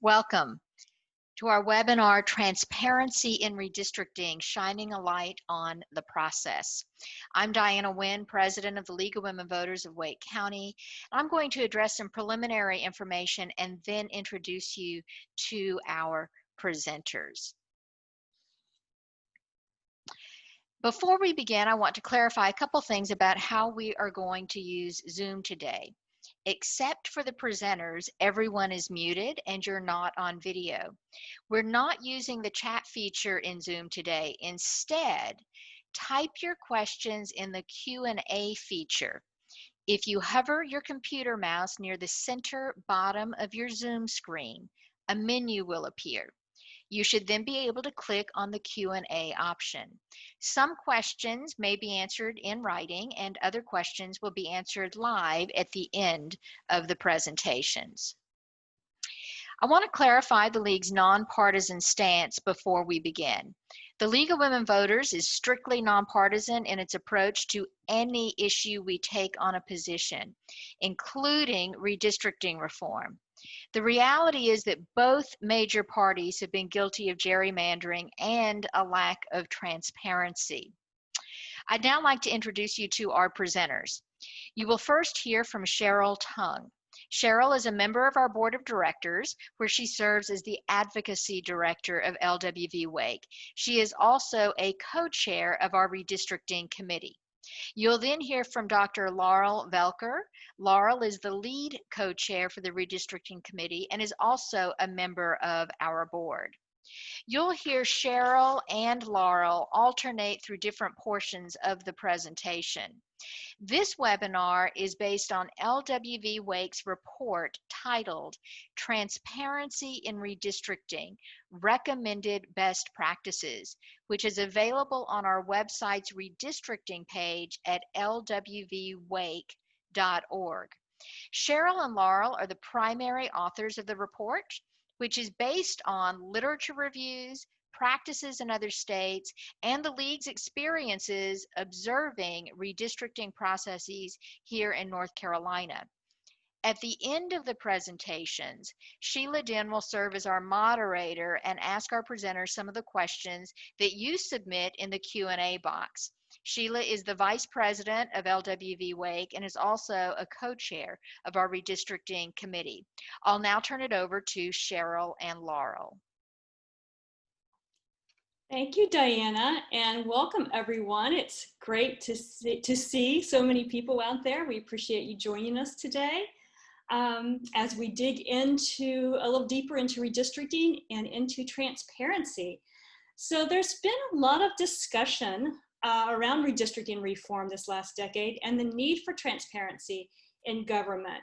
Welcome to our webinar, Transparency in Redistricting, Shining a Light on the Process. I'm Diana Wynn, President of the League of Women Voters of Wake County. I'm going to address some preliminary information and then introduce you to our presenters. Before we begin, I want to clarify a couple things about how we are going to use Zoom today. Except for the presenters, everyone is muted and you're not on video. We're not using the chat feature in Zoom today. Instead, type your questions in the Q&A feature. If you hover your computer mouse near the center bottom of your Zoom screen, a menu will appear. You should then be able to click on the Q&A option. Some questions may be answered in writing and other questions will be answered live at the end of the presentations. I want to clarify the League's nonpartisan stance before we begin. The League of Women Voters is strictly nonpartisan in its approach to any issue we take on a position, including redistricting reform. The reality is that both major parties have been guilty of gerrymandering and a lack of transparency. I'd now like to introduce you to our presenters. You will first hear from Cheryl Tung. Cheryl is a member of our board of directors, where she serves as the advocacy director of LWV-Wake. She is also a co-chair of our redistricting committee. You'll then hear from Dr. Laurel Velker. Laurel is the lead co-chair for the redistricting committee and is also a member of our board. You'll hear Cheryl and Laurel alternate through different portions of the presentation. This webinar is based on LWV-Wake's report titled Transparency in Redistricting, Recommended Best Practices, which is available on our website's redistricting page at lwvwake.org. Cheryl and Laurel are the primary authors of the report, which is based on literature reviews, practices in other states, and the League's experiences observing redistricting processes here in North Carolina. At the end of the presentations, Sheila Den will serve as our moderator and ask our presenters some of the questions that you submit in the Q&A box. Sheila is the Vice President of LWV-Wake and is also a co-chair of our redistricting committee. I'll now turn it over to Cheryl and Laurel. Thank you, Diana, and welcome everyone. It's great to see so many people out there. We appreciate you joining us today as we dig into a little deeper into redistricting and into transparency. So there's been a lot of discussion around redistricting reform this last decade and the need for transparency in government.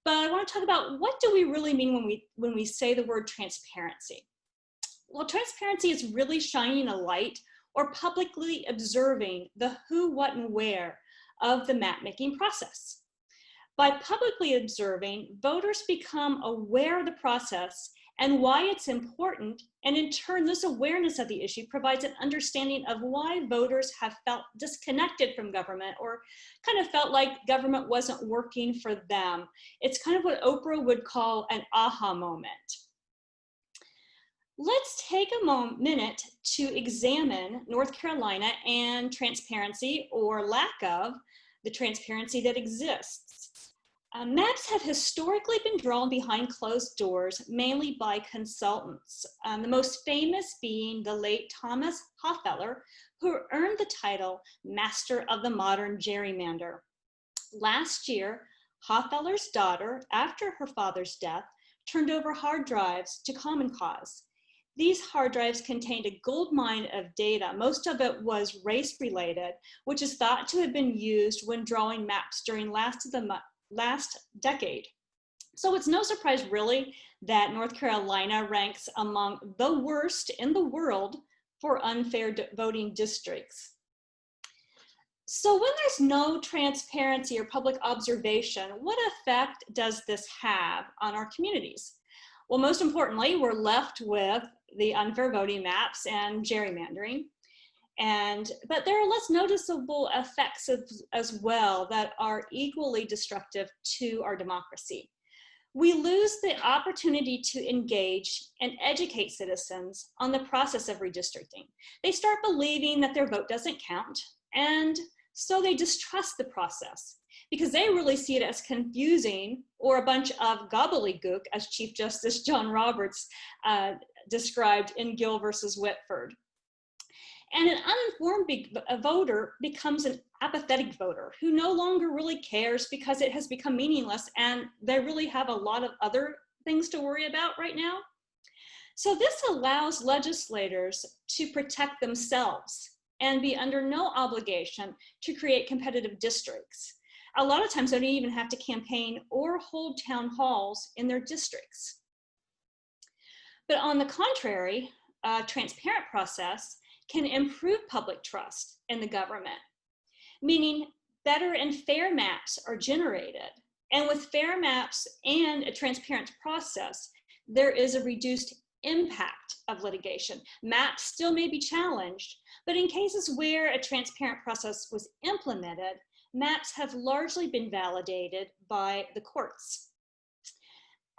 But I want to talk about, what do we really mean when we say the word transparency? Well, transparency is really shining a light or publicly observing the who, what, and where of the map-making process. By publicly observing, voters become aware of the process and why it's important, and in turn, this awareness of the issue provides an understanding of why voters have felt disconnected from government or kind of felt like government wasn't working for them. It's kind of what Oprah would call an aha moment. Let's take a minute to examine North Carolina and transparency, or lack of the transparency that exists. Maps have historically been drawn behind closed doors, mainly by consultants, the most famous being the late Thomas Hoffeller, who earned the title Master of the Modern Gerrymander. Last year, Hoffeller's daughter, after her father's death, turned over hard drives to Common Cause. These hard drives contained a goldmine of data. Most of it was race-related, which is thought to have been used when drawing maps during last decade. So it's no surprise really that North Carolina ranks among the worst in the world for unfair voting districts. So when there's no transparency or public observation, what effect does this have on our communities? Well, most importantly, we're left with the unfair voting maps and gerrymandering. But there are less noticeable effects as well that are equally destructive to our democracy. we lose the opportunity to engage and educate citizens on the process of redistricting. They start believing that their vote doesn't count, and so they distrust the process because they really see it as confusing or a bunch of gobbledygook, as Chief Justice John Roberts described in Gill versus Whitford. And an uninformed voter becomes an apathetic voter who no longer really cares because it has become meaningless and they really have a lot of other things to worry about right now. So this allows legislators to protect themselves and be under no obligation to create competitive districts. A lot of times they don't even have to campaign or hold town halls in their districts. But on the contrary, a transparent process can improve public trust in the government, meaning better and fair maps are generated. And with fair maps and a transparent process, there is a reduced impact of litigation. Maps still may be challenged, but in cases where a transparent process was implemented, maps have largely been validated by the courts.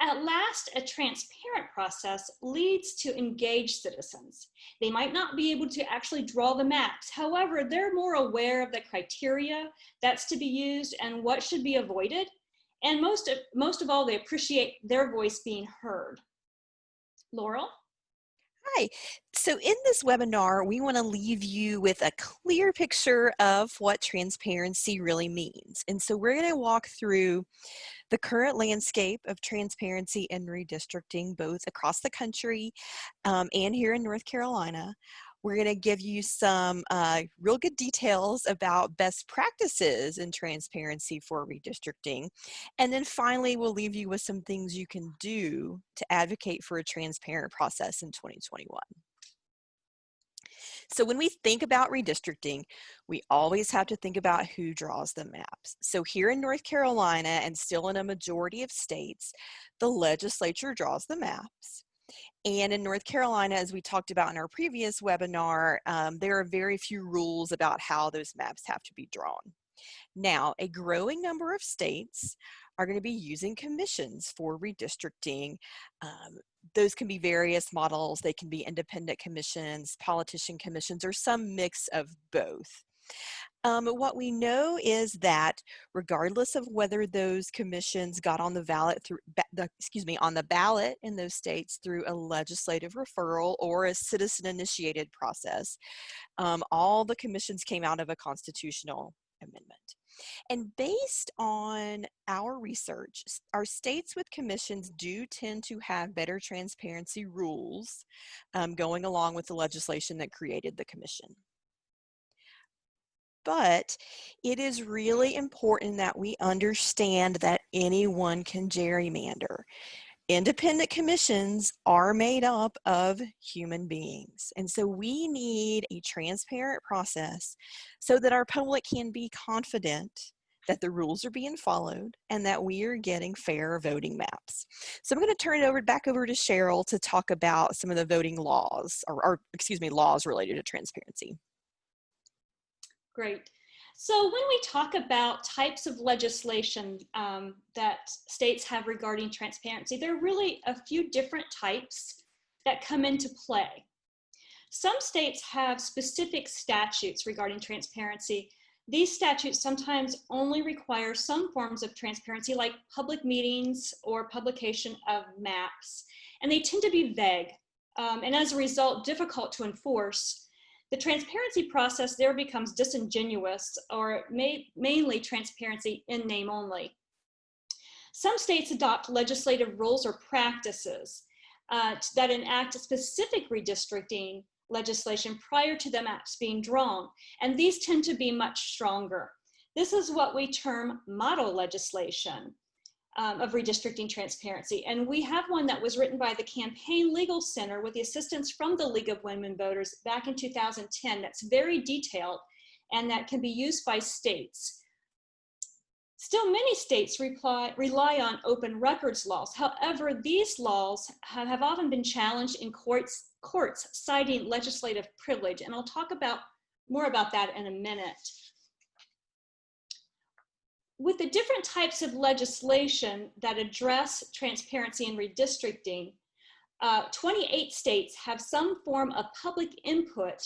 At last, a transparent process leads to engaged citizens. They might not be able to actually draw the maps. However, they're more aware of the criteria that's to be used and what should be avoided. And most of all, they appreciate their voice being heard. Laurel? Hi. So in this webinar, we want to leave you with a clear picture of what transparency really means. And so we're going to walk through the current landscape of transparency and redistricting, both across the country and here in North Carolina. We're going to give you some real good details about best practices in transparency for redistricting. And then finally, we'll leave you with some things you can do to advocate for a transparent process in 2021. So when we think about redistricting, we always have to think about who draws the maps. So here in North Carolina and still in a majority of states, the legislature draws the maps. And in North Carolina, as we talked about in our previous webinar, there are very few rules about how those maps have to be drawn. Now, a growing number of states are going to be using commissions for redistricting. Those can be various models. They can be independent commissions, politician commissions, or some mix of both. What we know is that regardless of whether those commissions got on the ballot in those states through a legislative referral or a citizen-initiated process, all the commissions came out of a constitutional amendment. And based on our research, our states with commissions do tend to have better transparency rules going along with the legislation that created the commission. But it is really important that we understand that anyone can gerrymander. Independent commissions are made up of human beings. And so we need a transparent process so that our public can be confident that the rules are being followed and that we are getting fair voting maps. So I'm going to turn it back over to Cheryl to talk about some of the voting laws, laws related to transparency. Great. So when we talk about types of legislation that states have regarding transparency, there are really a few different types that come into play. Some states have specific statutes regarding transparency. These statutes sometimes only require some forms of transparency, like public meetings or publication of maps, and they tend to be vague, and as a result, difficult to enforce. The transparency process there becomes disingenuous or mainly transparency in name only. Some states adopt legislative rules or practices that enact specific redistricting legislation prior to the maps being drawn, and these tend to be much stronger. This is what we term model legislation of redistricting transparency. And we have one that was written by the Campaign Legal Center with the assistance from the League of Women Voters back in 2010 that's very detailed and that can be used by states. Still, many states rely on open records laws. However, these laws have often been challenged in courts citing legislative privilege, and I'll talk more about that in a minute. With the different types of legislation that address transparency and redistricting, 28 states have some form of public input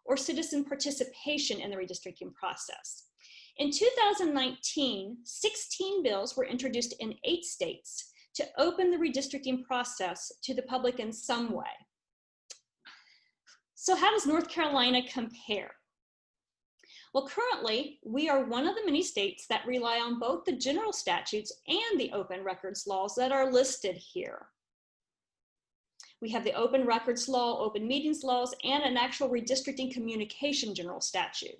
or citizen participation in the redistricting process. In 2019, 16 bills were introduced in 8 states to open the redistricting process to the public in some way. So how does North Carolina compare? Well, currently, we are one of the many states that rely on both the general statutes and the open records laws that are listed here. We have the open records law, open meetings laws, and an actual redistricting communication general statute.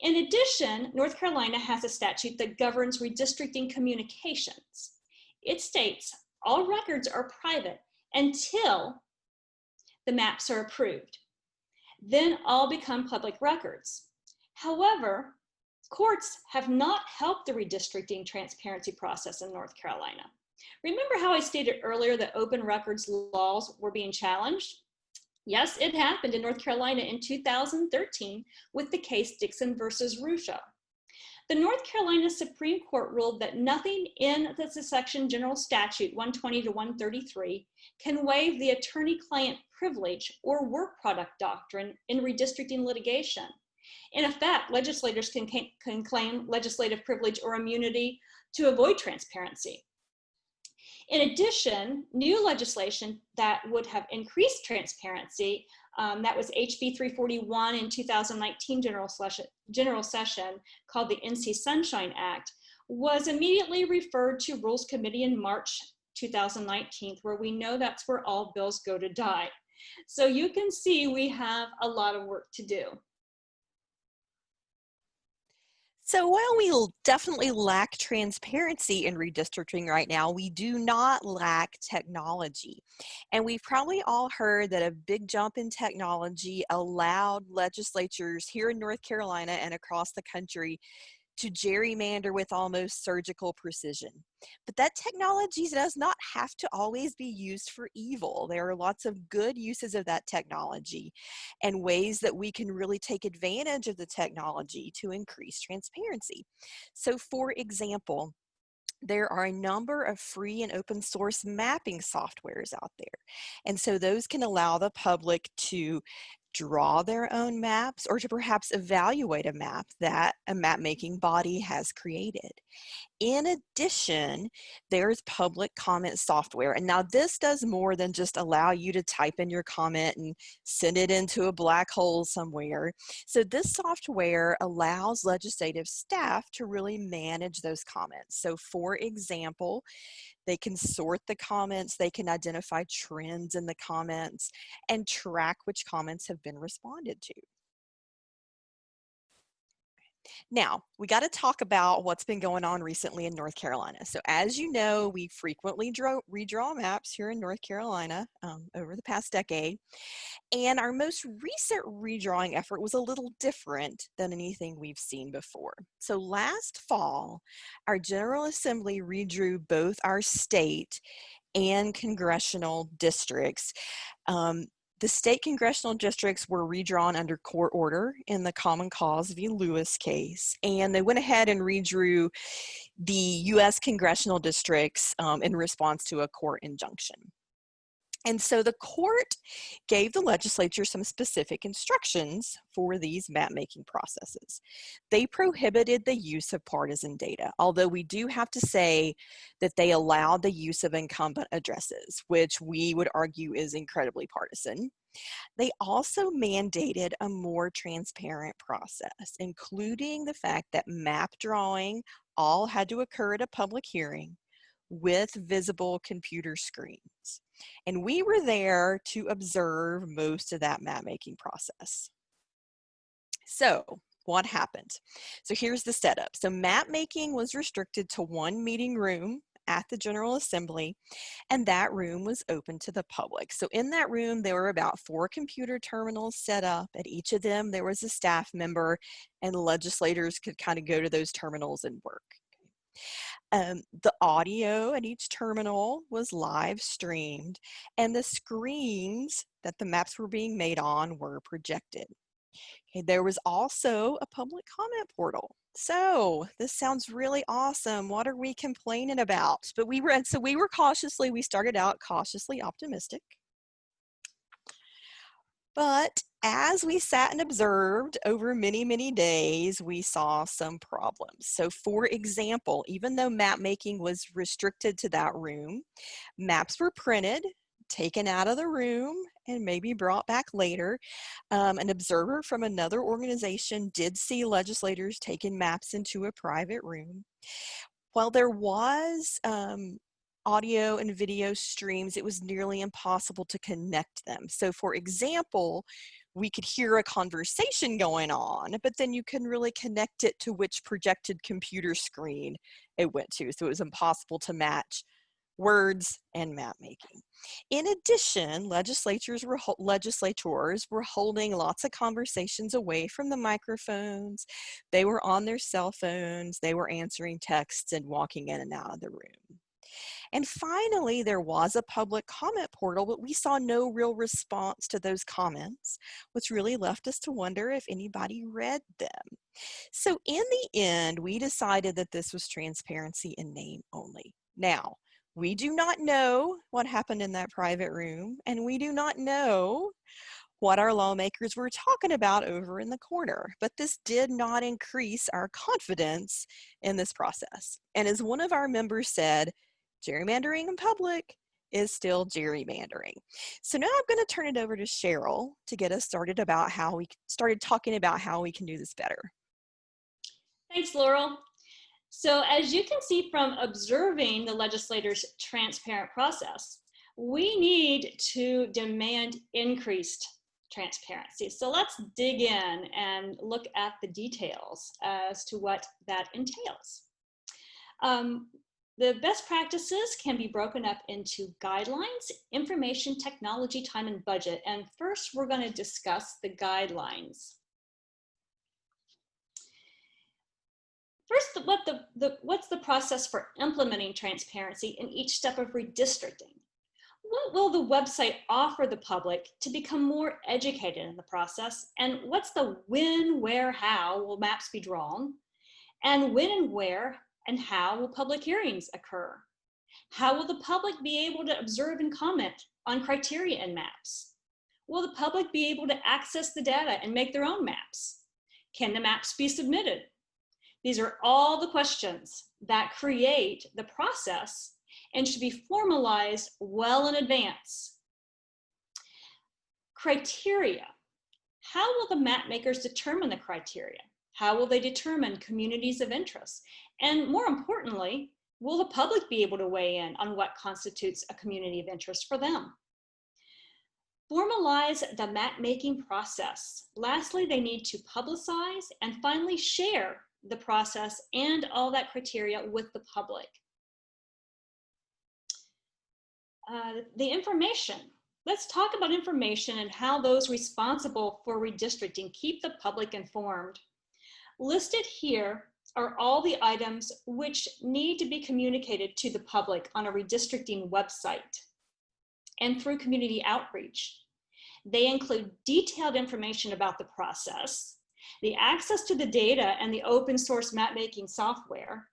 In addition, North Carolina has a statute that governs redistricting communications. It states all records are private until the maps are approved. Then all become public records. However, courts have not helped the redistricting transparency process in North Carolina. Remember how I stated earlier that open records laws were being challenged? Yes, it happened in North Carolina in 2013 with the case Dixon versus Russia. The North Carolina Supreme Court ruled that nothing in the section general statute 120 to 133 can waive the attorney-client privilege or work product doctrine in redistricting litigation. In effect, legislators can claim legislative privilege or immunity to avoid transparency. In addition, new legislation that would have increased transparency, that was HB 341 in 2019 general session called the NC Sunshine Act, was immediately referred to Rules Committee in March 2019, where we know that's where all bills go to die. So you can see we have a lot of work to do. So while we definitely lack transparency in redistricting right now, we do not lack technology. And we've probably all heard that a big jump in technology allowed legislatures here in North Carolina and across the country to gerrymander with almost surgical precision. But that technology does not have to always be used for evil. There are lots of good uses of that technology and ways that we can really take advantage of the technology to increase transparency. So for example, there are a number of free and open source mapping softwares out there. And so those can allow the public to draw their own maps or to perhaps evaluate a map that a map-making body has created. In addition, there's public comment software. And now this does more than just allow you to type in your comment and send it into a black hole somewhere. So this software allows legislative staff to really manage those comments. So for example, they can sort the comments, they can identify trends in the comments, and track which comments have been responded to. Now, we got to talk about what's been going on recently in North Carolina. So as you know, we frequently redraw maps here in North Carolina over the past decade. And our most recent redrawing effort was a little different than anything we've seen before. So last fall, our General Assembly redrew both our state and congressional districts. The state congressional districts were redrawn under court order in the Common Cause v. Lewis case, and they went ahead and redrew the U.S. congressional districts in response to a court injunction. And so the court gave the legislature some specific instructions for these map-making processes. They prohibited the use of partisan data, although we do have to say that they allowed the use of incumbent addresses, which we would argue is incredibly partisan. They also mandated a more transparent process, including the fact that map drawing all had to occur at a public hearing with visible computer screens. And we were there to observe most of that map-making process. So what happened? So here's the setup. So map-making was restricted to one meeting room at the General Assembly, and that room was open to the public. So in that room, there were about 4 computer terminals set up. At each of them, there was a staff member, and legislators could kind of go to those terminals and work. The audio at each terminal was live streamed, and the screens that the maps were being made on were projected. Okay, there was also a public comment portal. So this sounds really awesome. What are we complaining about? But we started out cautiously optimistic. But as we sat and observed over many, many days, we saw some problems. So for example, even though map making was restricted to that room, maps were printed, taken out of the room, and maybe brought back later. An observer from another organization did see legislators taking maps into a private room. While there was audio and video streams, it was nearly impossible to connect them. So for example, we could hear a conversation going on, but then you couldn't really connect it to which projected computer screen it went to. So it was impossible to match words and map making. In addition, legislators were holding lots of conversations away from the microphones. They were on their cell phones. They were answering texts and walking in and out of the room. And finally, there was a public comment portal, but we saw no real response to those comments, which really left us to wonder if anybody read them. So in the end, we decided that this was transparency in name only. Now, we do not know what happened in that private room, and we do not know what our lawmakers were talking about over in the corner, but this did not increase our confidence in this process. And as one of our members said, gerrymandering in public is still gerrymandering. So now I'm going to turn it over to Cheryl to get us started talking about how we can do this better. Thanks, Laurel. So as you can see from observing the legislators' transparent process, we need to demand increased transparency. So let's dig in and look at the details as to what that entails. The best practices can be broken up into guidelines, information, technology, time, and budget. And first, we're going to discuss the guidelines. First, what's the process for implementing transparency in each step of redistricting? What will the website offer the public to become more educated in the process? And what's the when, where, how will maps be drawn? And when and where and how will public hearings occur? How will the public be able to observe and comment on criteria in maps? Will the public be able to access the data and make their own maps? Can the maps be submitted? These are all the questions that create the process and should be formalized well in advance. Criteria. How will the map makers determine the criteria? How will they determine communities of interest? And more importantly, will the public be able to weigh in on what constitutes a community of interest for them? Formalize the map-making process. Lastly, they need to publicize and finally share the process and all that criteria with the public. The information. Let's talk about information and how those responsible for redistricting keep the public informed. Listed here are all the items which need to be communicated to the public on a redistricting website and through community outreach. They include detailed information about the process, the access to the data and the open source map-making software,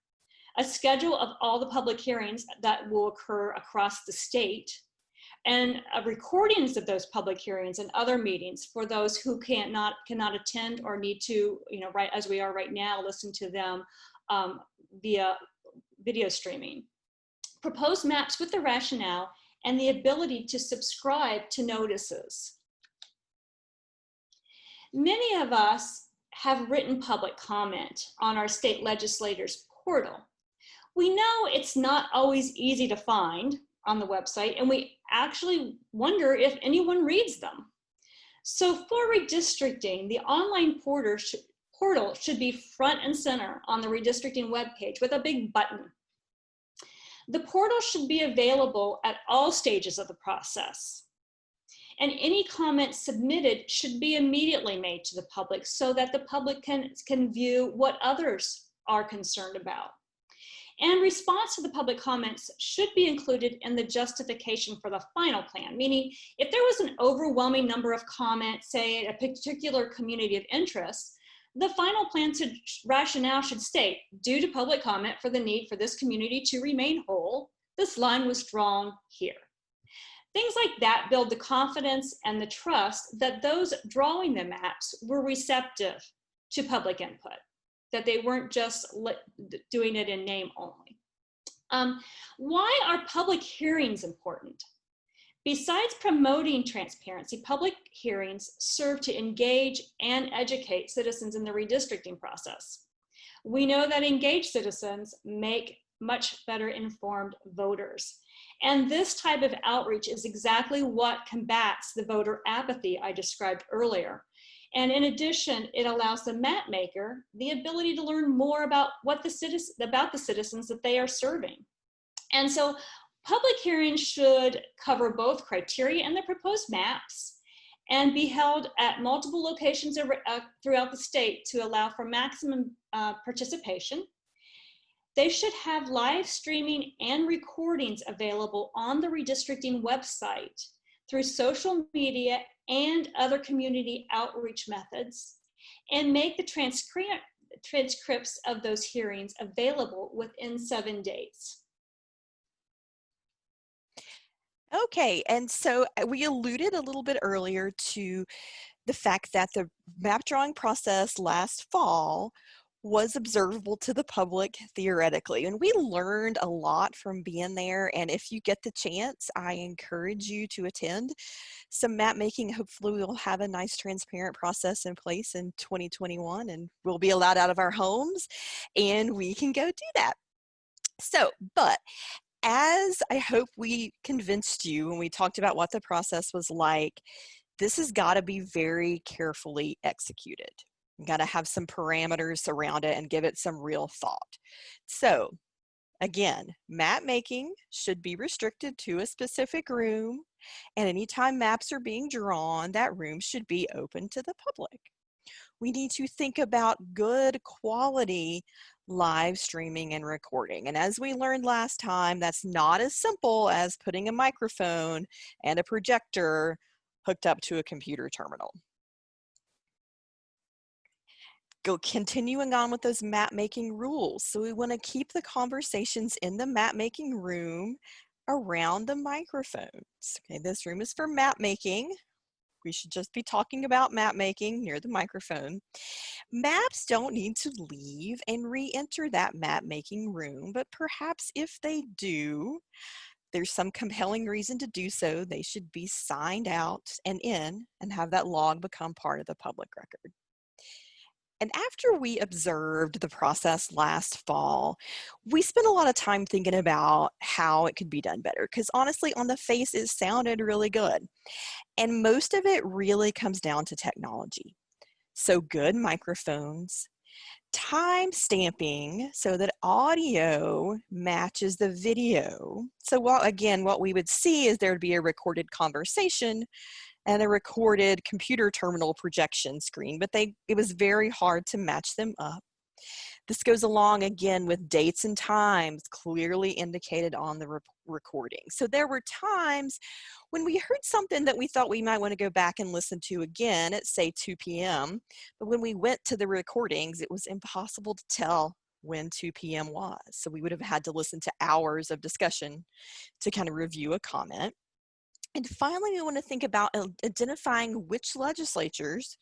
a schedule of all the public hearings that will occur across the state, and recordings of those public hearings and other meetings for those who cannot attend or need to, right as we are right now, listen to them via video streaming. Proposed maps with the rationale and the ability to subscribe to notices. Many of us have written public comment on our state legislators portal. We know it's not always easy to find on the website, and we actually wonder if anyone reads them. So for redistricting, the online portal should be front and center on the redistricting webpage with a big button. The portal should be available at all stages of the process. And any comments submitted should be immediately made to the public so that the public can view what others are concerned about. And response to the public comments should be included in the justification for the final plan, meaning if there was an overwhelming number of comments, say at a particular community of interest, the final plan rationale should state, due to public comment for the need for this community to remain whole, this line was drawn here. Things like that build the confidence and the trust that those drawing the maps were receptive to public input, that they weren't just doing it in name only. Why are public hearings important? Besides promoting transparency, public hearings serve to engage and educate citizens in the redistricting process. We know that engaged citizens make much better informed voters. And this type of outreach is exactly what combats the voter apathy I described earlier. And in addition, it allows the map maker the ability to learn more about the citizens that they are serving. And so public hearings should cover both criteria and the proposed maps and be held at multiple locations throughout the state to allow for maximum participation. They should have live streaming and recordings available on the redistricting website through social media and other community outreach methods, and make the transcripts of those hearings available within 7 days. Okay, and so we alluded a little bit earlier to the fact that the map drawing process last fall was observable to the public theoretically, and we learned a lot from being there. And if you get the chance, I encourage you to attend some map making. Hopefully we'll have a nice transparent process in place in 2021, and we'll be allowed out of our homes and we can go do that. So, but as I hope we convinced you when we talked about what the process was like, this has got to be very carefully executed. You got to have some parameters around it and give it some real thought. So again, map making should be restricted to a specific room, and anytime maps are being drawn, that room should be open to the public. We need to think about good quality live streaming and recording. And as we learned last time, that's not as simple as putting a microphone and a projector hooked up to a computer terminal. Continuing on with those map making rules. So we want to keep the conversations in the map making room around the microphones. Okay, this room is for map making. We should just be talking about map making near the microphone. Maps don't need to leave and re-enter that map making room, but perhaps if they do, there's some compelling reason to do so. They should be signed out and in and have that log become part of the public record. And after we observed the process last fall, we spent a lot of time thinking about how it could be done better, because honestly, on the face, it sounded really good. And most of it really comes down to technology. So good microphones, time stamping so that audio matches the video. So what we would see is there would be a recorded conversation and a recorded computer terminal projection screen, but it was very hard to match them up. This goes along again with dates and times clearly indicated on the recording. So there were times when we heard something that we thought we might want to go back and listen to again at, say, 2 p.m. But when we went to the recordings, it was impossible to tell when 2 p.m. was. So we would have had to listen to hours of discussion to kind of review a comment. And finally, we want to think about identifying which legislators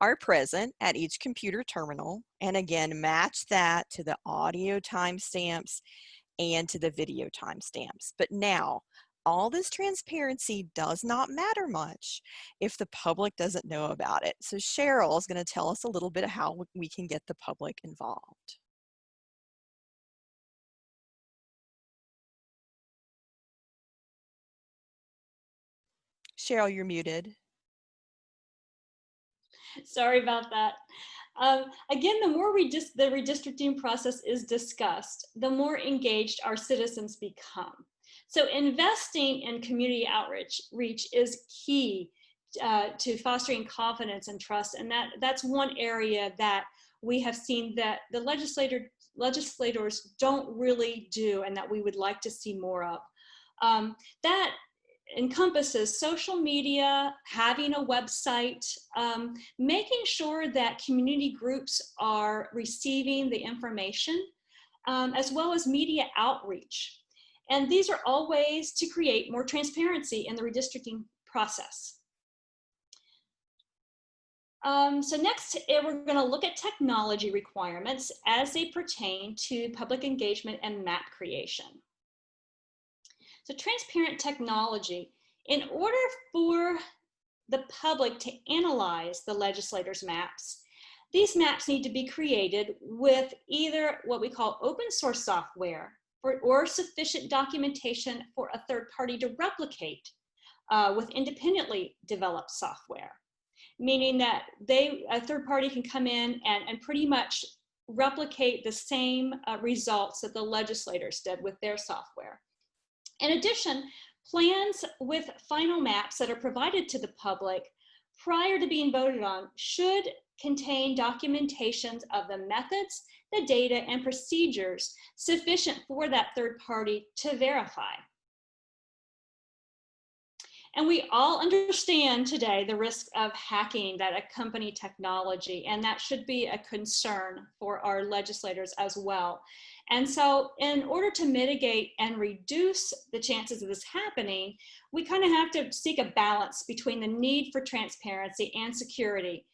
are present at each computer terminal, and again, match that to the audio timestamps and to the video timestamps. But now, all this transparency does not matter much if the public doesn't know about it. So Cheryl is going to tell us a little bit of how we can get the public involved. Cheryl, you're muted. Sorry about that. Again, the more the redistricting process is discussed, the more engaged our citizens become. So investing in community outreach is key to fostering confidence and trust. And that's one area that we have seen that the legislators legislators don't really do and that we would like to see more of. That encompasses social media, having a website, making sure that community groups are receiving the information, as well as media outreach. And these are all ways to create more transparency in the redistricting process. So next, we're going to look at technology requirements as they pertain to public engagement and map creation. So transparent technology. In order for the public to analyze the legislators' maps, these maps need to be created with either what we call open source software or sufficient documentation for a third party to replicate with independently developed software. Meaning that a third party can come in and pretty much replicate the same results that the legislators did with their software. In addition, plans with final maps that are provided to the public prior to being voted on should contain documentations of the methods, the data, and procedures sufficient for that third party to verify. And we all understand today the risk of hacking that accompany technology, and that should be a concern for our legislators as well. And so in order to mitigate and reduce the chances of this happening, we kind of have to seek a balance between the need for transparency and security,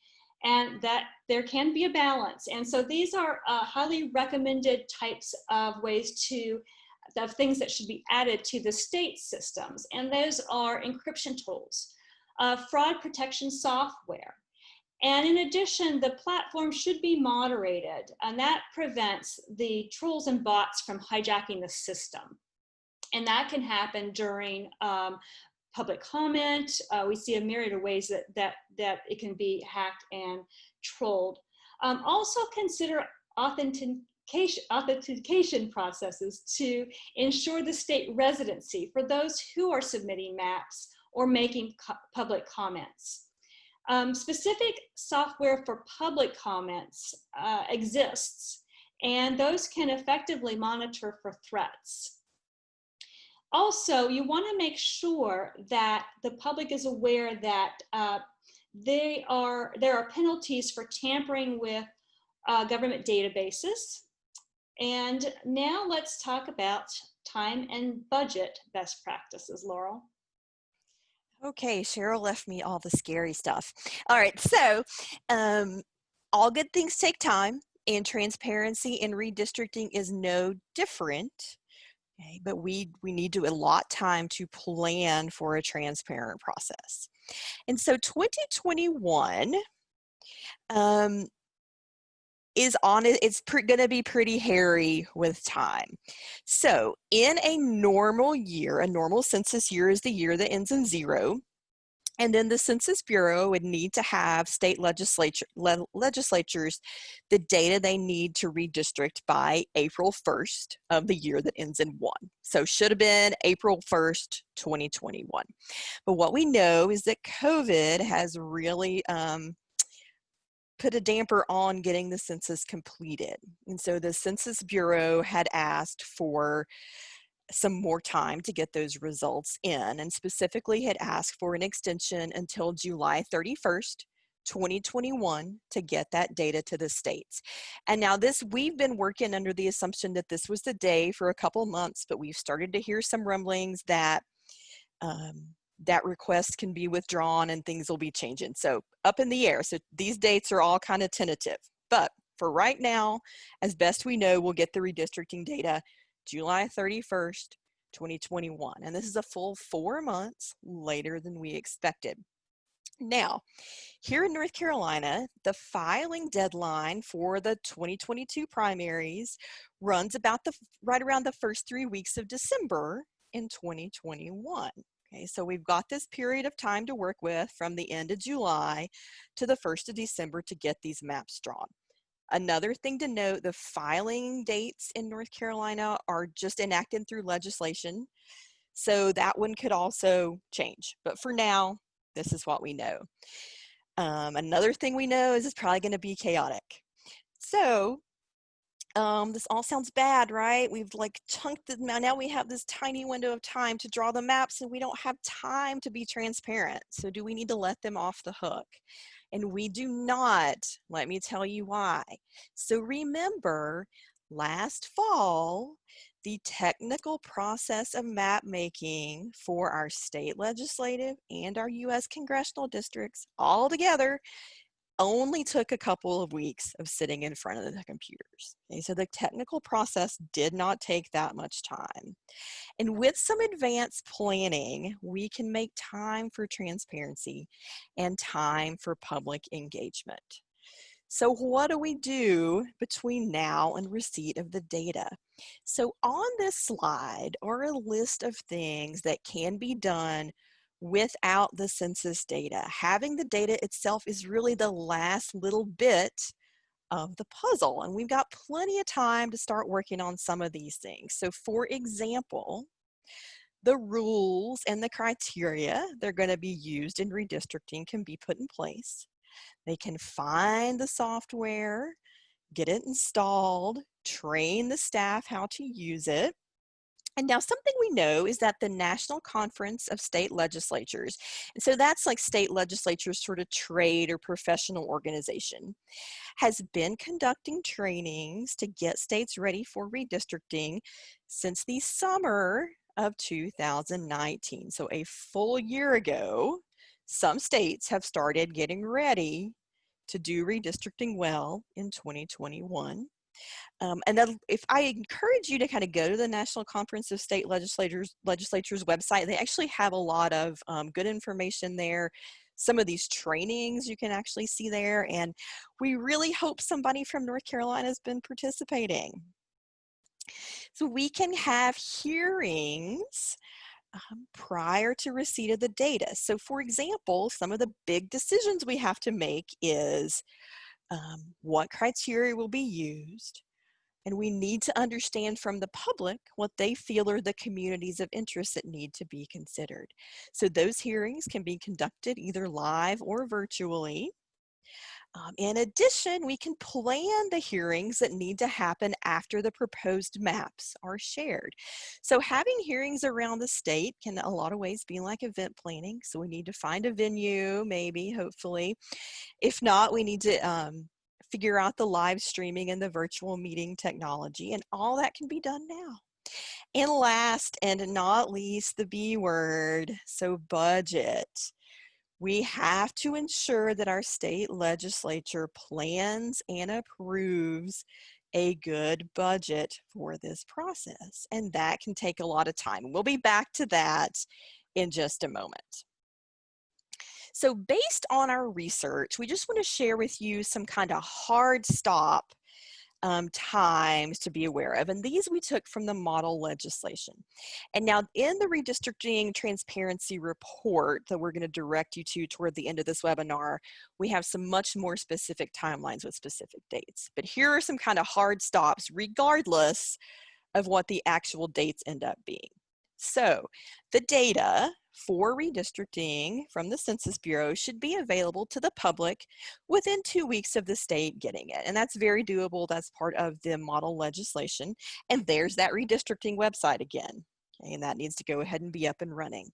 and that there can be a balance. And so these are highly recommended types of ways of things that should be added to the state systems. And those are encryption tools, fraud protection software. And in addition, the platform should be moderated, and that prevents the trolls and bots from hijacking the system. And that can happen during public comment. We see a myriad of ways that it can be hacked and trolled. Also consider authentication processes to ensure the state residency for those who are submitting maps or making public comments. Specific software for public comments exists, and those can effectively monitor for threats. Also, you want to make sure that the public is aware that there are penalties for tampering with government databases. And now let's talk about time and budget best practices, Laurel. Okay, Cheryl left me all the scary stuff. All right, so all good things take time, and transparency in redistricting is no different. Okay, but we need to allot time to plan for a transparent process. And so 2021 it's going to be pretty hairy with time. So in a normal year, a normal census year is the year that ends in 0. And then the Census Bureau would need to have state legislatures the data they need to redistrict by April 1st of the year that ends in 1. So should have been April 1st, 2021. But what we know is that COVID has really put a damper on getting the census completed. And so the Census Bureau had asked for some more time to get those results in, and specifically had asked for an extension until July 31st, 2021 to get that data to the states. And now we've been working under the assumption that this was the day for a couple months, but we've started to hear some rumblings that that request can be withdrawn and things will be changing. So up in the air. So these dates are all kind of tentative. But for right now, as best we know, we'll get the redistricting data July 31st, 2021. And this is a full 4 months later than we expected. Now, here in North Carolina, the filing deadline for the 2022 primaries runs right around the first 3 weeks of December in 2021. Okay, so we've got this period of time to work with from the end of July to the 1st of December to get these maps drawn. Another thing to note, the filing dates in North Carolina are just enacted through legislation. So that one could also change. But for now, this is what we know. Another thing we know is it's probably going to be chaotic. So This all sounds bad, right? We've like chunked it. Now we have this tiny window of time to draw the maps and we don't have time to be transparent. So do we need to let them off the hook? And we do not. Let me tell you why. So remember, last fall, the technical process of map making for our state legislative and our U.S. congressional districts all together only took a couple of weeks of sitting in front of the computers. Okay, so the technical process did not take that much time. And with some advanced planning, we can make time for transparency and time for public engagement. So what do we do between now and receipt of the data? So on this slide are a list of things that can be done without the census data. Having the data itself is really the last little bit of the puzzle, and we've got plenty of time to start working on some of these things. So for example, the rules and the criteria that are going to be used in redistricting can be put in place. They can find the software, get it installed, train the staff how to use it. And now something we know is that the National Conference of State Legislatures, and so that's like state legislatures sort of trade or professional organization, has been conducting trainings to get states ready for redistricting since the summer of 2019. So a full year ago, some states have started getting ready to do redistricting well in 2021. And then if I encourage you to kind of go to the National Conference of State Legislatures website, they actually have a lot of good information there. Some of these trainings you can actually see there, and we really hope somebody from North Carolina has been participating. So we can have hearings prior to receipt of the data. So for example, some of the big decisions we have to make is what criteria will be used, and we need to understand from the public what they feel are the communities of interest that need to be considered. So those hearings can be conducted either live or virtually. In addition, we can plan the hearings that need to happen after the proposed maps are shared. So having hearings around the state can in a lot of ways be like event planning. So we need to find a venue, maybe, hopefully. If not, we need to figure out the live streaming and the virtual meeting technology, and all that can be done now. And last and not least, the B word, so budget. We have to ensure that our state legislature plans and approves a good budget for this process, and that can take a lot of time. We'll be back to that in just a moment. So based on our research, we just want to share with you some kind of hard stop times to be aware of. And these we took from the model legislation. And now in the redistricting transparency report that we're going to direct you to toward the end of this webinar, we have some much more specific timelines with specific dates. But here are some kind of hard stops regardless of what the actual dates end up being. So the data for redistricting from the Census Bureau should be available to the public within 2 weeks of the state getting it. And that's very doable. That's part of the model legislation. And there's that redistricting website again. Okay, and that needs to go ahead and be up and running.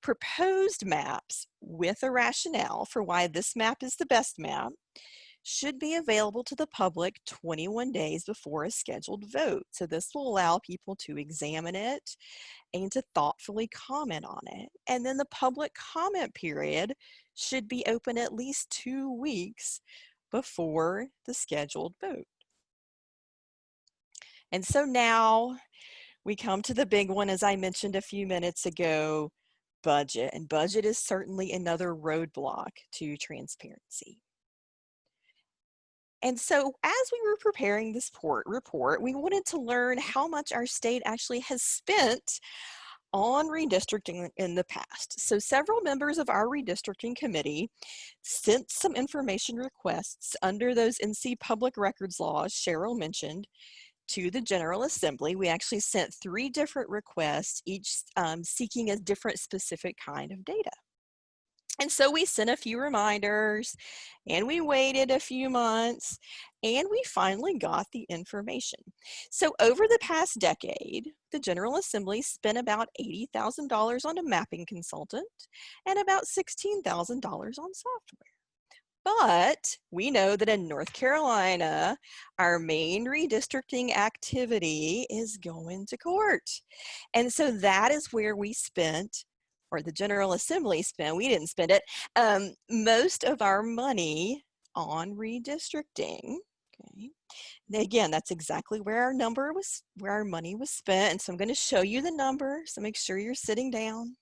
Proposed maps with a rationale for why this map is the best map should be available to the public 21 days before a scheduled vote. So this will allow people to examine it and to thoughtfully comment on it. And then the public comment period should be open at least 2 weeks before the scheduled vote. And so now we come to the big one, as I mentioned a few minutes ago, budget. And budget is certainly another roadblock to transparency. And so as we were preparing this report, we wanted to learn how much our state actually has spent on redistricting in the past. So several members of our redistricting committee sent some information requests under those NC public records laws Cheryl mentioned to the General Assembly. We actually sent 3 different requests, each seeking a different specific kind of data. And so we sent a few reminders and we waited a few months and we finally got the information. So over the past decade, the General Assembly spent about $80,000 on a mapping consultant and about $16,000 on software. But we know that in North Carolina, our main redistricting activity is going to court. And so that is where we spent, or the General Assembly spent, we didn't spend it, most of our money on redistricting. Okay. And again, that's exactly where our money was spent. And so I'm going to show you the number. So make sure you're sitting down.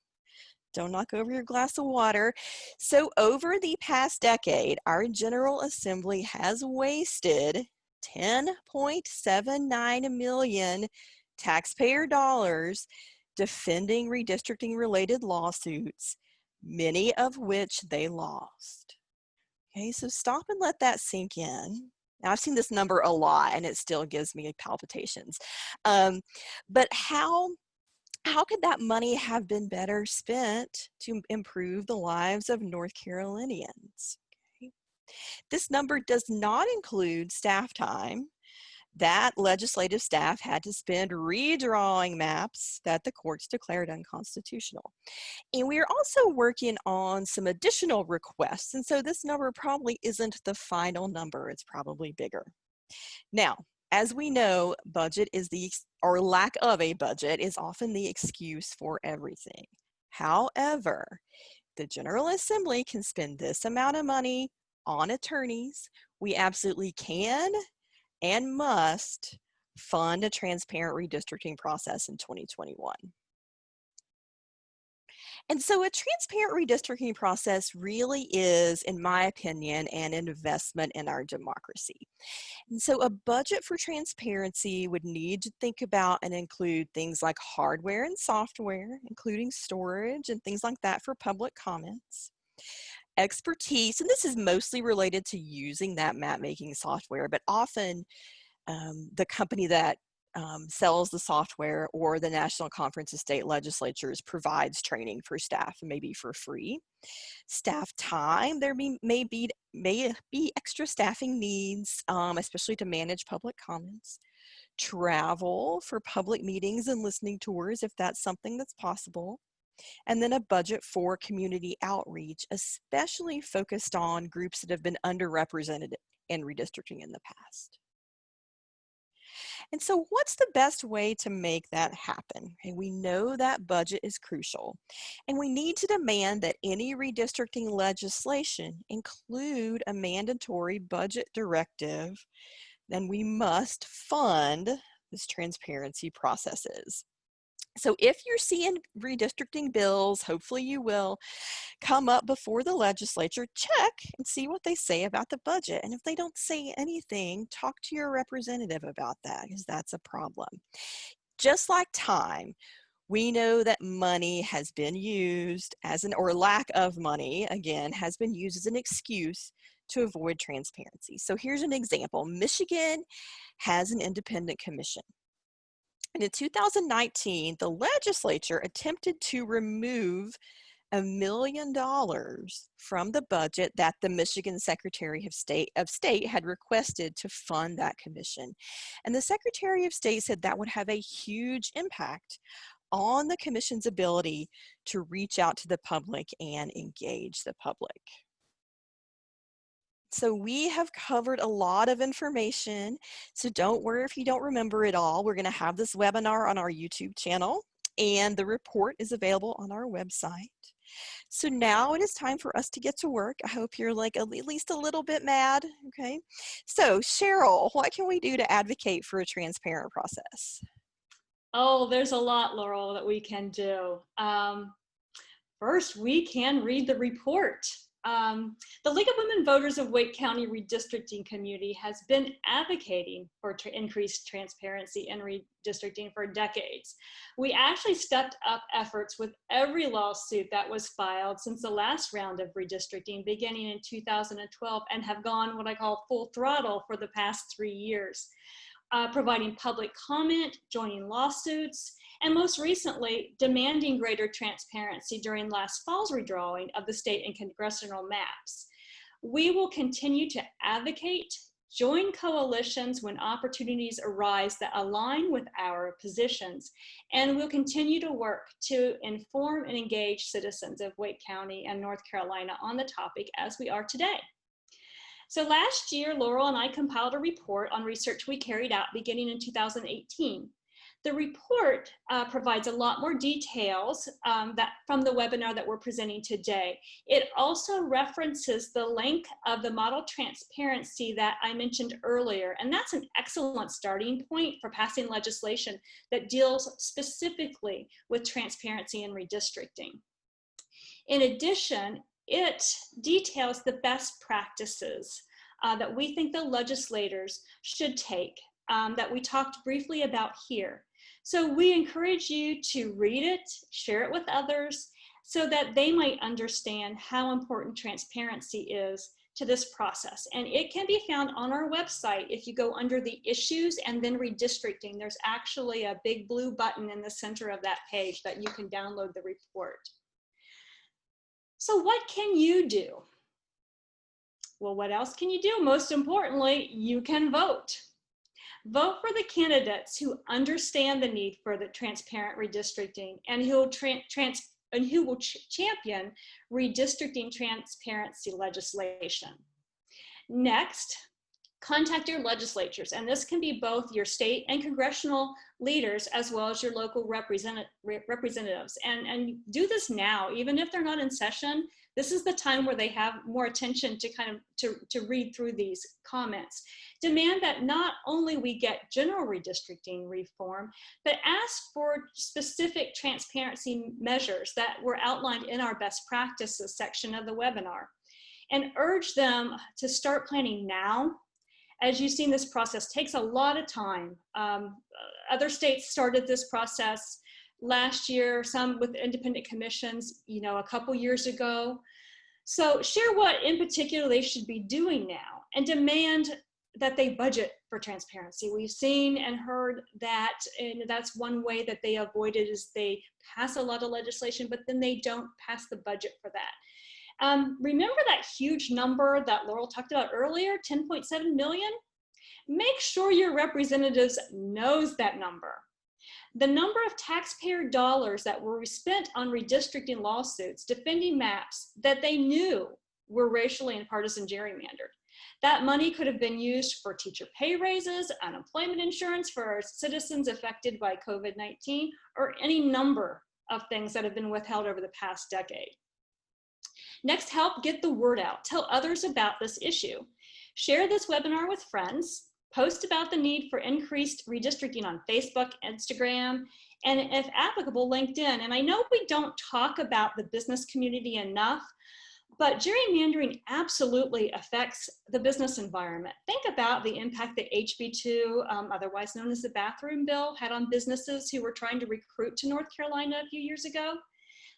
Don't knock over your glass of water. So over the past decade, our General Assembly has wasted 10.79 million taxpayer dollars defending redistricting related lawsuits, many of which they lost. Okay, so stop and let that sink in. Now, I've seen this number a lot and it still gives me palpitations. But how could that money have been better spent to improve the lives of North Carolinians? Okay. This number does not include staff time that legislative staff had to spend redrawing maps that the courts declared unconstitutional. And we are also working on some additional requests, and so this number probably isn't the final number, it's probably bigger. Now, as we know, budget is or lack of a budget is often the excuse for everything. However, the General Assembly can spend this amount of money on attorneys. We absolutely can and must fund a transparent redistricting process in 2021. And so a transparent redistricting process really is, in my opinion, an investment in our democracy. And so a budget for transparency would need to think about and include things like hardware and software, including storage and things like that for public comments. Expertise, and this is mostly related to using that map-making software, but often the company that sells the software or the National Conference of State Legislatures provides training for staff, maybe for free. Staff time, there may be extra staffing needs, especially to manage public comments. Travel for public meetings and listening tours, if that's something that's possible. And then a budget for community outreach, especially focused on groups that have been underrepresented in redistricting in the past. And so what's the best way to make that happen? Okay, we know that budget is crucial, and we need to demand that any redistricting legislation include a mandatory budget directive. Then we must fund this transparency processes. So if you're seeing redistricting bills, hopefully you will, come up before the legislature, check and see what they say about the budget. And if they don't say anything, talk to your representative about that, because that's a problem. Just like time, we know that money has been used as or lack of money, again, has been used as an excuse to avoid transparency. So here's an example. Michigan has an independent commission. And in 2019, the legislature attempted to remove $1 million from the budget that the Michigan Secretary of State had requested to fund that commission. And the Secretary of State said that would have a huge impact on the commission's ability to reach out to the public and engage the public. So we have covered a lot of information, so don't worry if you don't remember it all. We're going to have this webinar on our YouTube channel, and the report is available on our website. So now it is time for us to get to work. I hope you're like at least a little bit mad, okay? So Cheryl, what can we do to advocate for a transparent process? Oh, there's a lot, Laurel, that we can do. First, we can read the report. The League of Women Voters of Wake County Redistricting Community has been advocating for increased transparency in redistricting for decades. We actually stepped up efforts with every lawsuit that was filed since the last round of redistricting beginning in 2012 and have gone what I call full throttle for the past 3 years. providing public comment, joining lawsuits, and most recently, demanding greater transparency during last fall's redrawing of the state and congressional maps. We will continue to advocate, join coalitions when opportunities arise that align with our positions, and we'll continue to work to inform and engage citizens of Wake County and North Carolina on the topic as we are today. So last year, Laurel and I compiled a report on research we carried out beginning in 2018. The report provides a lot more details from the webinar that we're presenting today. It also references the link of the model transparency that I mentioned earlier, and that's an excellent starting point for passing legislation that deals specifically with transparency and redistricting. In addition, it details the best practices that we think the legislators should take that we talked briefly about here. So we encourage you to read it, share it with others, so that they might understand how important transparency is to this process. And it can be found on our website. If you go under the issues and then redistricting, there's actually a big blue button in the center of that page that you can download the report. So what can you do? Well, what else can you do? Most importantly, you can vote. Vote for the candidates who understand the need for the transparent redistricting and who will champion redistricting transparency legislation. Next, contact your legislatures, and this can be both your state and congressional leaders as well as your local representatives. And do this now, even if they're not in session. This is the time where they have more attention to read through these comments. Demand that not only we get general redistricting reform, but ask for specific transparency measures that were outlined in our best practices section of the webinar, and urge them to start planning now. As you've seen, this process takes a lot of time. Other states started this process last year, some with independent commissions, a couple years ago. So share what in particular they should be doing now, and demand that they budget for transparency. We've seen and heard that, and that's one way that they avoid it, is they pass a lot of legislation, but then they don't pass the budget for that. Remember that huge number that Laurel talked about earlier, 10.7 million? Make sure your representatives knows that number. The number of taxpayer dollars that were spent on redistricting lawsuits defending maps that they knew were racially and partisan gerrymandered. That money could have been used for teacher pay raises, unemployment insurance for our citizens affected by COVID-19, or any number of things that have been withheld over the past decade. Next, help get the word out. Tell others about this issue. Share this webinar with friends. Post about the need for increased redistricting on Facebook, Instagram, and if applicable, LinkedIn. And I know we don't talk about the business community enough, but gerrymandering absolutely affects the business environment. Think about the impact that HB2, otherwise known as the bathroom bill, had on businesses who were trying to recruit to North Carolina a few years ago.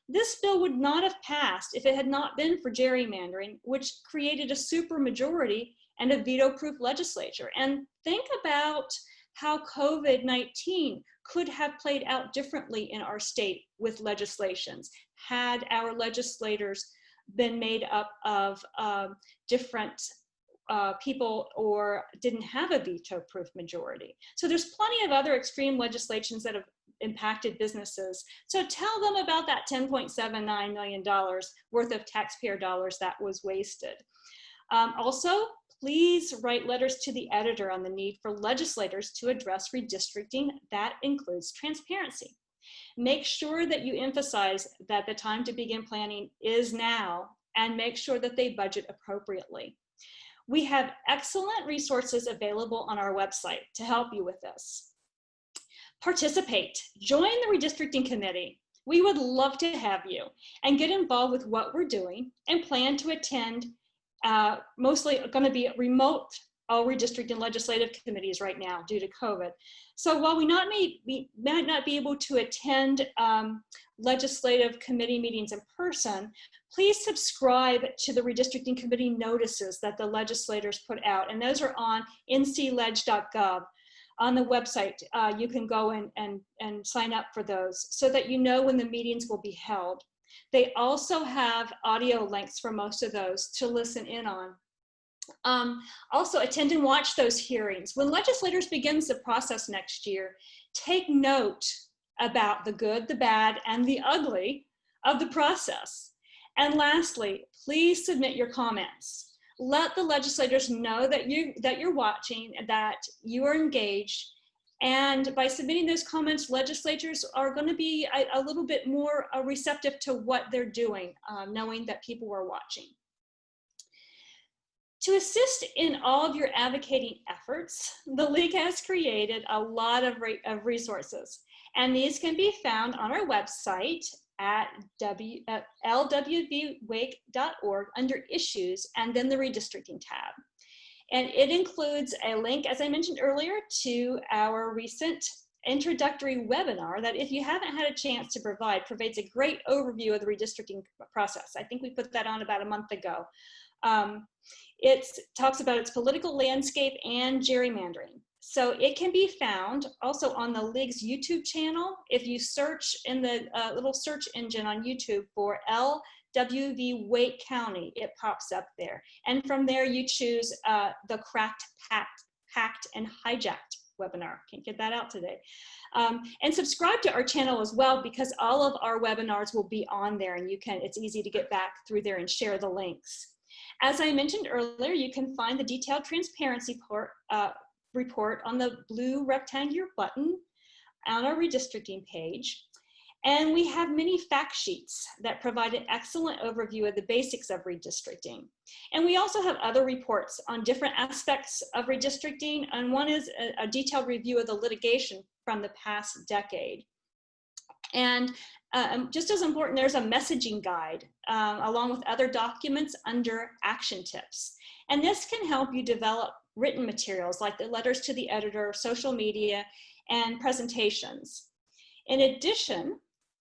This bill would not have passed if it had not been for gerrymandering, which created a supermajority and a veto-proof legislature. And think about how COVID-19 could have played out differently in our state with legislations had our legislators been made up of different people or didn't have a veto-proof majority. So there's plenty of other extreme legislations that have impacted businesses. So tell them about that $10.79 million worth of taxpayer dollars that was wasted. Also, please write letters to the editor on the need for legislators to address redistricting that includes transparency. Make sure that you emphasize that the time to begin planning is now, and make sure that they budget appropriately. We have excellent resources available on our website to help you with this. Participate. Join the redistricting committee. We would love to have you and get involved with what we're doing, and plan to attend mostly going to be remote redistricting legislative committees right now due to COVID. So while we might not be able to attend legislative committee meetings in person, please subscribe to the redistricting committee notices that the legislators put out, and those are on ncledge.gov. on the website. You can go and sign up for those so that you know when the meetings will be held. They also have audio links for most of those to listen in on. Also, attend and watch those hearings. When legislators begins the process next year, take note about the good, the bad, and the ugly of the process. And lastly, please submit your comments. Let the legislators know that you're watching, that you are engaged. And by submitting those comments, legislators are going to be a little bit more receptive to what they're doing, knowing that people are watching. To assist in all of your advocating efforts, the League has created a lot of resources, and these can be found on our website at LWV-Wake.org under Issues, and then the Redistricting tab. And it includes a link, as I mentioned earlier, to our recent introductory webinar that, if you haven't had a chance to provides a great overview of the redistricting process. I think we put that on about a month ago. It talks about its political landscape and gerrymandering. So it can be found also on the League's YouTube channel. If you search in the little search engine on YouTube for LWV-Wake County, it pops up there. And from there you choose the Cracked, Hacked, and Hijacked webinar. Can't get that out today. And subscribe to our channel as well, because all of our webinars will be on there, and it's easy to get back through there and share the links. As I mentioned earlier, you can find the detailed transparency report on the blue rectangular button on our redistricting page. And we have many fact sheets that provide an excellent overview of the basics of redistricting. And we also have other reports on different aspects of redistricting, and one is a detailed review of the litigation from the past decade. And just as important, there's a messaging guide along with other documents under action tips. And this can help you develop written materials like the letters to the editor, social media, and presentations. In addition,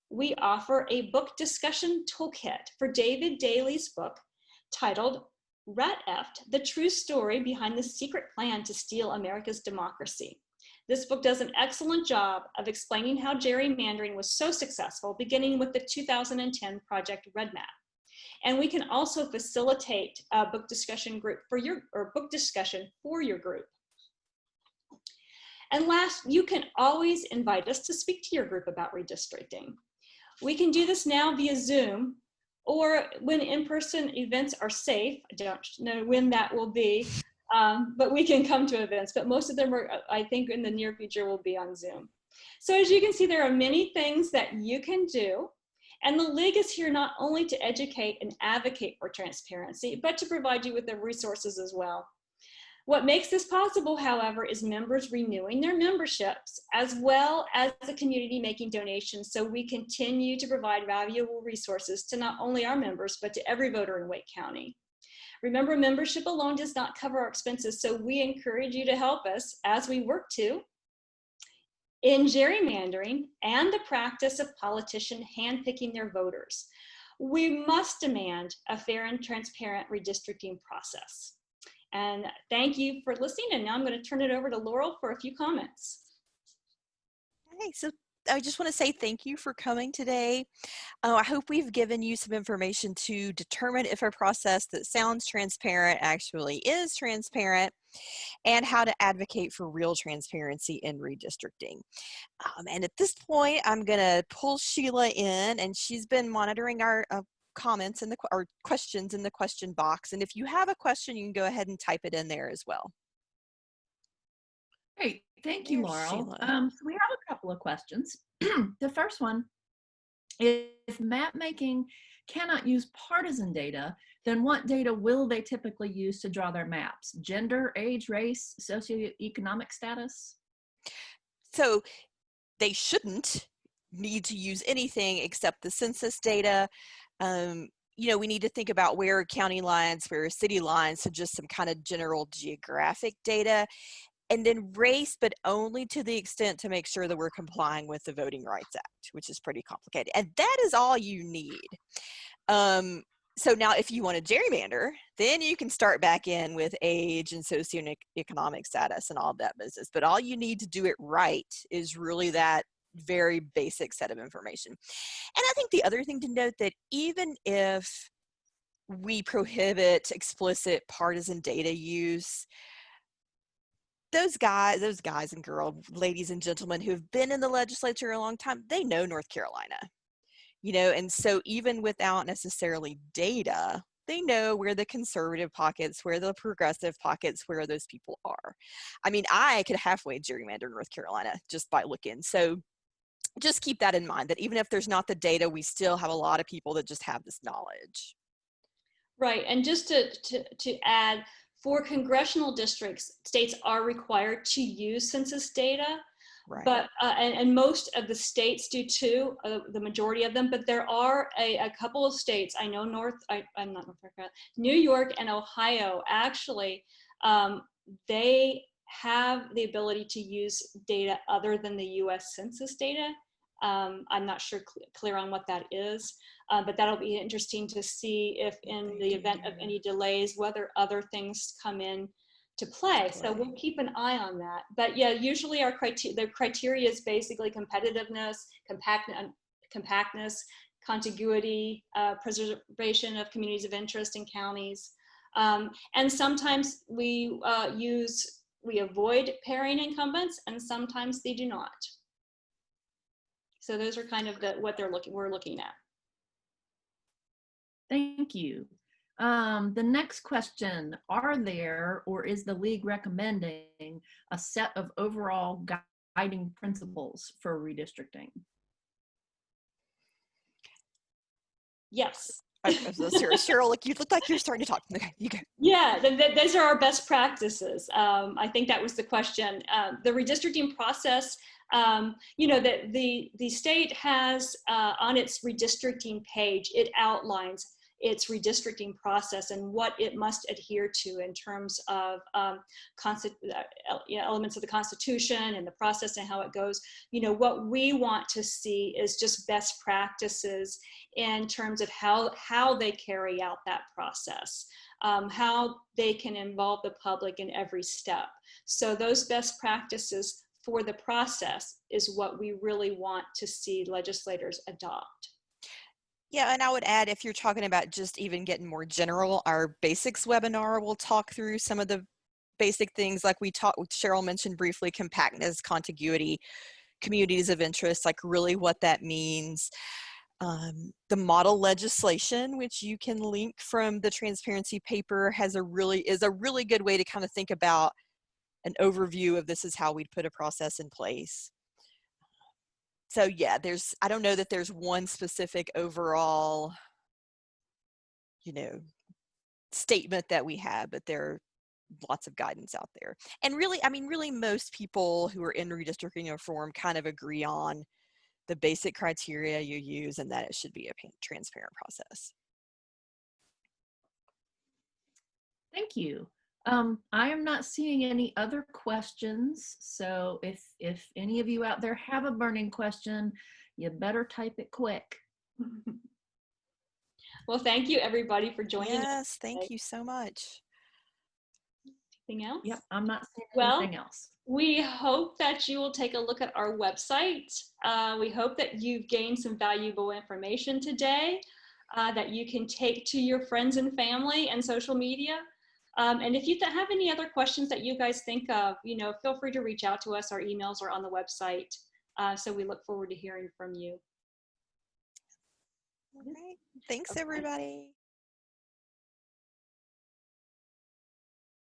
we offer a book discussion toolkit for David Daly's book titled Rat-Effed: The True Story Behind the Secret Plan to Steal America's Democracy. This book does an excellent job of explaining how gerrymandering was so successful, beginning with the 2010 Project Red Map. And we can also facilitate a book discussion group book discussion for your group. And last, you can always invite us to speak to your group about redistricting. We can do this now via Zoom, or when in-person events are safe. I don't know when that will be. But we can come to events, but most of them are, I think, in the near future will be on Zoom. So as you can see, there are many things that you can do, and the League is here not only to educate and advocate for transparency, but to provide you with the resources as well. What makes this possible, however, is members renewing their memberships, as well as the community making donations, so we continue to provide valuable resources to not only our members, but to every voter in Wake County. Remember, membership alone does not cover our expenses, so we encourage you to help us as we work to in gerrymandering and the practice of politicians handpicking their voters. We must demand a fair and transparent redistricting process. And thank you for listening, and now I'm going to turn it over to Laurel for a few comments. Hey, so I just want to say thank you for coming today. I hope we've given you some information to determine if a process that sounds transparent actually is transparent, and how to advocate for real transparency in redistricting. And at this point, I'm going to pull Sheila in, and she's been monitoring our comments in or questions in the question box. And if you have a question, you can go ahead and type it in there as well. Great, thank you, Laurel. So we have a couple of questions. The first one, if map making cannot use partisan data, then what data will they typically use to draw their maps? Gender, age, race, socioeconomic status? So they shouldn't need to use anything except the census data. You know, we need to think about where are county lines, where are city lines, so just some kind of general geographic data. And then race, but only to the extent to make sure that we're complying with the Voting Rights Act, which is pretty complicated. And that is all you need. So now if you want to gerrymander, then you can start back in with age and socioeconomic status and all that business. But all you need to do it right is really that very basic set of information. And I think the other thing to note that even if we prohibit explicit partisan data use, those guys and girls, ladies and gentlemen who've been in the legislature a long time, they know North Carolina. And so even without necessarily data, they know where the conservative pockets, where the progressive pockets, where those people are. I mean, I could halfway gerrymander North Carolina just by looking. So just keep that in mind, that even if there's not the data, we still have a lot of people that just have this knowledge. Right, and just to add, for congressional districts, states are required to use census data. Right. But and most of the states do too, the majority of them. But there are a couple of states. I know I'm not North Carolina, New York and Ohio actually. They have the ability to use data other than the U.S. Census data. I'm not sure clear on what that is, but that'll be interesting to see if, in the event of any delays, whether other things come in to play. So we'll keep an eye on that. But yeah, usually the criteria is basically competitiveness, compactness, contiguity, preservation of communities of interest in counties. And sometimes we avoid pairing incumbents, and sometimes they do not. So those are kind of what we're looking at. Thank you. The next question, are there, or is the league recommending a set of overall guiding principles for redistricting? Yes. Cheryl, look, you look like you're starting to talk. Okay, you go. Yeah, those are our best practices. I think that was the question. The redistricting process, the state has on its redistricting page, it outlines its redistricting process and what it must adhere to in terms of elements of the Constitution and the process and how it goes. What we want to see is just best practices in terms of how they carry out that process, how they can involve the public in every step. So those best practices for the process is what we really want to see legislators adopt. Yeah, and I would add, if you're talking about just even getting more general, our basics webinar will talk through some of the basic things like Cheryl mentioned briefly: compactness, contiguity, communities of interest, like really what that means. The model legislation, which you can link from the transparency paper, is a really good way to kind of think about an overview of this is how we'd put a process in place. So yeah, I don't know that there's one specific overall, statement that we have, but there are lots of guidance out there. And really most people who are in redistricting reform kind of agree on the basic criteria you use and that it should be a transparent process. Thank you. I am not seeing any other questions. So if any of you out there have a burning question, you better type it quick. Well, thank you everybody for joining us. Yes, thank you so much. Anything else? Yep, I'm not seeing anything else. We hope that you will take a look at our website. We hope that you've gained some valuable information today that you can take to your friends and family and social media. And if you have any other questions that you guys think of, feel free to reach out to us. Our emails are on the website. So we look forward to hearing from you. All right. Thanks, everybody.